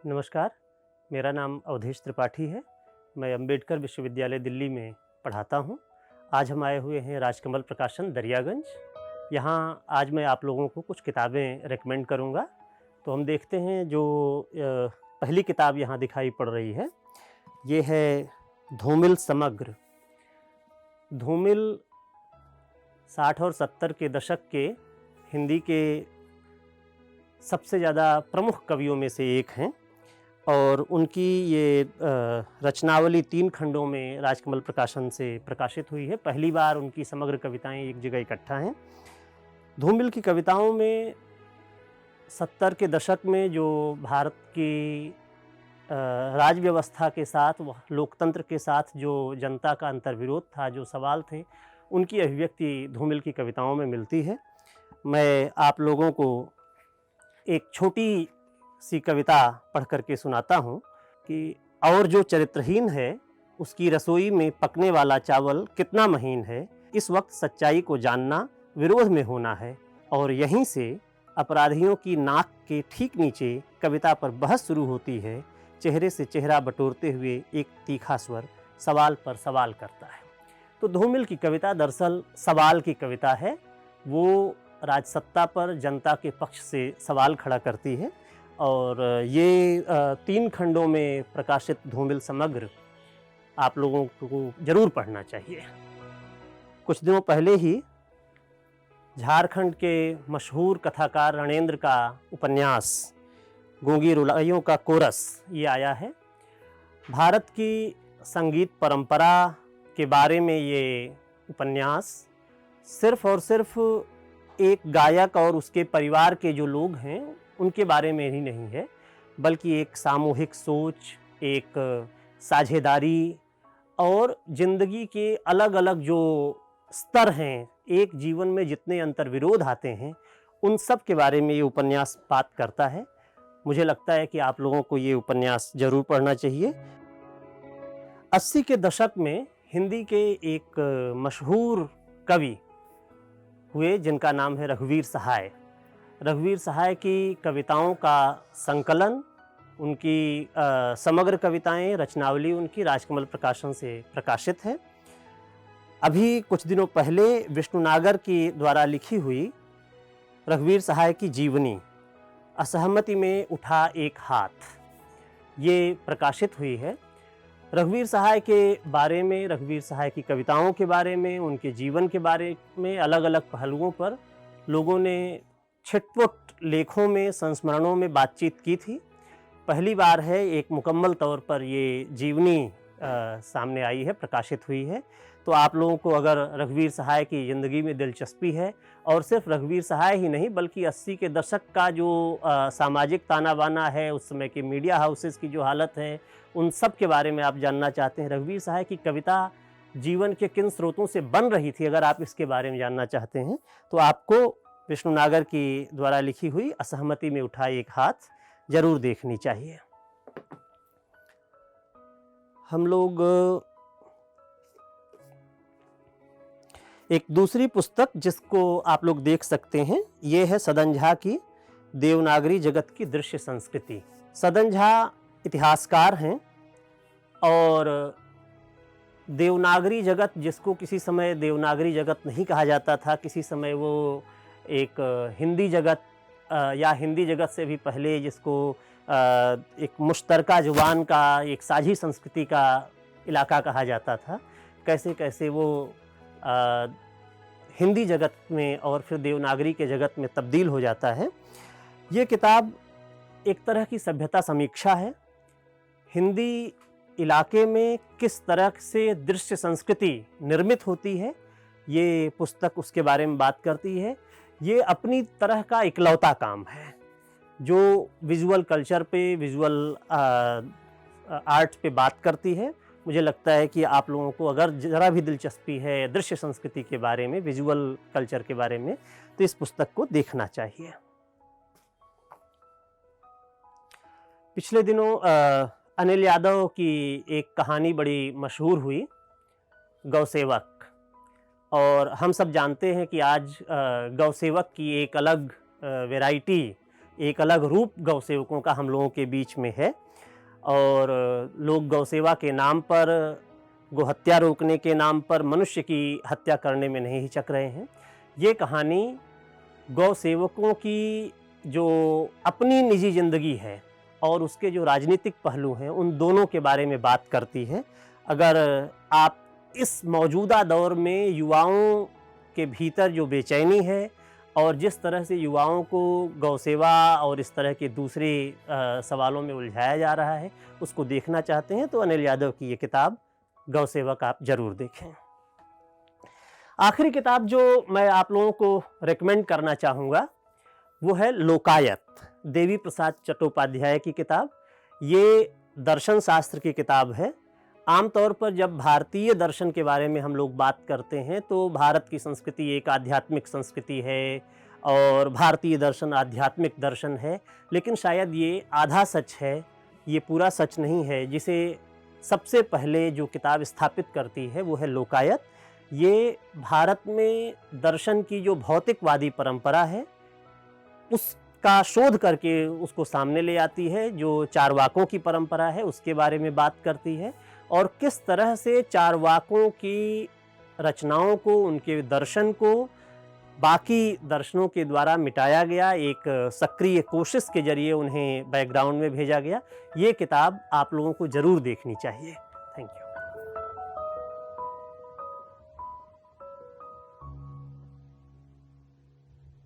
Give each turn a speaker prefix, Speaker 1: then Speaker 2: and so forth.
Speaker 1: नमस्कार, मेरा नाम अवधेश त्रिपाठी है। मैं अम्बेडकर विश्वविद्यालय दिल्ली में पढ़ाता हूँ। आज हम आए हुए हैं राजकमल प्रकाशन दरियागंज। यहाँ आज मैं आप लोगों को कुछ किताबें रेकमेंड करूँगा। तो हम देखते हैं जो पहली किताब यहाँ दिखाई पड़ रही है, ये है धूमिल समग्र। धूमिल 60 और 70 के दशक के हिंदी के सबसे ज़्यादा प्रमुख कवियों में से एक हैं और उनकी ये रचनावली 3 खंडों में राजकमल प्रकाशन से प्रकाशित हुई है। पहली बार उनकी समग्र कविताएं एक जगह इकट्ठा हैं। धूमिल की कविताओं में 70 के दशक में जो भारत की राज व्यवस्था के साथ, लोकतंत्र के साथ जो जनता का अंतर्विरोध था, जो सवाल थे, उनकी अभिव्यक्ति धूमिल की कविताओं में मिलती है। मैं आप लोगों को एक छोटी सी कविता पढ़ कर के सुनाता हूँ कि और जो चरित्रहीन है उसकी रसोई में पकने वाला चावल कितना महीन है, इस वक्त सच्चाई को जानना विरोध में होना है। और यहीं से अपराधियों की नाक के ठीक नीचे कविता पर बहस शुरू होती है। चेहरे से चेहरा बटोरते हुए एक तीखा स्वर सवाल पर सवाल करता है। तो धूमिल की कविता दरअसल सवाल की कविता है। वो राजसत्ता पर जनता के पक्ष से सवाल खड़ा करती है और ये 3 खंडों में प्रकाशित धूमिल समग्र आप लोगों को ज़रूर पढ़ना चाहिए। कुछ दिनों पहले ही झारखंड के मशहूर कथाकार रणेंद्र का उपन्यास गूंगी रुलाइयों का कोरस ये आया है। भारत की संगीत परंपरा के बारे में ये उपन्यास सिर्फ़ और सिर्फ एक गायक और उसके परिवार के जो लोग हैं उनके बारे में ही नहीं है, बल्कि एक सामूहिक सोच, एक साझेदारी और ज़िंदगी के अलग अलग जो स्तर हैं, एक जीवन में जितने अंतर्विरोध आते हैं, उन सब के बारे में ये उपन्यास बात करता है। मुझे लगता है कि आप लोगों को ये उपन्यास ज़रूर पढ़ना चाहिए। 80 के दशक में हिंदी के एक मशहूर कवि हुए जिनका नाम है रघुवीर सहाय। रघुवीर सहाय की कविताओं का संकलन, उनकी समग्र कविताएं, रचनावली उनकी राजकमल प्रकाशन से प्रकाशित है। अभी कुछ दिनों पहले विष्णु नागर की द्वारा लिखी हुई रघुवीर सहाय की जीवनी असहमति में उठा एक हाथ ये प्रकाशित हुई है। रघुवीर सहाय के बारे में, रघुवीर सहाय की कविताओं के बारे में, उनके जीवन के बारे में अलग अलग पहलुओं पर लोगों ने छिटपुट लेखों में, संस्मरणों में बातचीत की थी। पहली बार है एक मुकम्मल तौर पर ये जीवनी सामने आई है, प्रकाशित हुई है। तो आप लोगों को अगर रघुवीर सहाय की ज़िंदगी में दिलचस्पी है, और सिर्फ रघुवीर सहाय ही नहीं बल्कि 80 के दशक का जो सामाजिक ताना बाना है, उस समय के मीडिया हाउसेस की जो हालत है, उन सब के बारे में आप जानना चाहते हैं, रघुवीर सहाय की कविता जीवन के किन स्रोतों से बन रही थी, अगर आप इसके बारे में जानना चाहते हैं तो आपको विष्णु नागर की द्वारा लिखी हुई असहमति में उठा एक हाथ ज़रूर देखनी चाहिए। हम लोग एक दूसरी पुस्तक जिसको आप लोग देख सकते हैं, ये है सदन झा की देवनागरी जगत की दृश्य संस्कृति। सदन झा इतिहासकार हैं और देवनागरी जगत, जिसको किसी समय देवनागरी जगत नहीं कहा जाता था, किसी समय वो एक हिंदी जगत या हिंदी जगत से भी पहले जिसको एक मुश्तरका ज़ुबान का, एक साझी संस्कृति का इलाका कहा जाता था, कैसे कैसे वो हिंदी जगत में और फिर देवनागरी के जगत में तब्दील हो जाता है। ये किताब एक तरह की सभ्यता समीक्षा है। हिंदी इलाके में किस तरह से दृश्य संस्कृति निर्मित होती है, ये पुस्तक उसके बारे में बात करती है। ये अपनी तरह का इकलौता काम है जो विजुअल कल्चर पे, विजुअल आर्ट पे बात करती है। मुझे लगता है कि आप लोगों को अगर ज़रा भी दिलचस्पी है दृश्य संस्कृति के बारे में, विजुअल कल्चर के बारे में, तो इस पुस्तक को देखना चाहिए। पिछले दिनों अनिल यादव की एक कहानी बड़ी मशहूर हुई, गौसेवक, और हम सब जानते हैं कि आज गौसेवक की एक अलग वैरायटी एक अलग रूप गौ सेवकों का हम लोगों के बीच में है। और लोग गौ सेवा के नाम पर, गौ हत्या रोकने के नाम पर मनुष्य की हत्या करने में नहीं हिचक रहे हैं। ये कहानी गौ सेवकों की जो अपनी निजी ज़िंदगी है और उसके जो राजनीतिक पहलू हैं, उन दोनों के बारे में बात करती है। अगर आप इस मौजूदा दौर में युवाओं के भीतर जो बेचैनी है और जिस तरह से युवाओं को गौसेवा और इस तरह के दूसरे सवालों में उलझाया जा रहा है, उसको देखना चाहते हैं तो अनिल यादव की ये किताब गौ सेवक आप ज़रूर देखें। आखिरी किताब जो मैं आप लोगों को रेकमेंड करना चाहूँगा वो है लोकायत, देवी प्रसाद चट्टोपाध्याय की किताब। ये दर्शन शास्त्र की किताब है। आमतौर पर जब भारतीय दर्शन के बारे में हम लोग बात करते हैं तो भारत की संस्कृति एक आध्यात्मिक संस्कृति है और भारतीय दर्शन आध्यात्मिक दर्शन है, लेकिन शायद ये आधा सच है, ये पूरा सच नहीं है। जिसे सबसे पहले जो किताब स्थापित करती है वो है लोकायत। ये भारत में दर्शन की जो भौतिकवादी परंपरा है उसका शोध करके उसको सामने ले आती है। जो चारवाकों की परंपरा है उसके बारे में बात करती है और किस तरह से चारवाकों की रचनाओं को, उनके दर्शन को बाकी दर्शनों के द्वारा मिटाया गया, एक सक्रिय कोशिश के जरिए उन्हें बैकग्राउंड में भेजा गया। ये किताब आप लोगों को ज़रूर देखनी चाहिए। Thank you.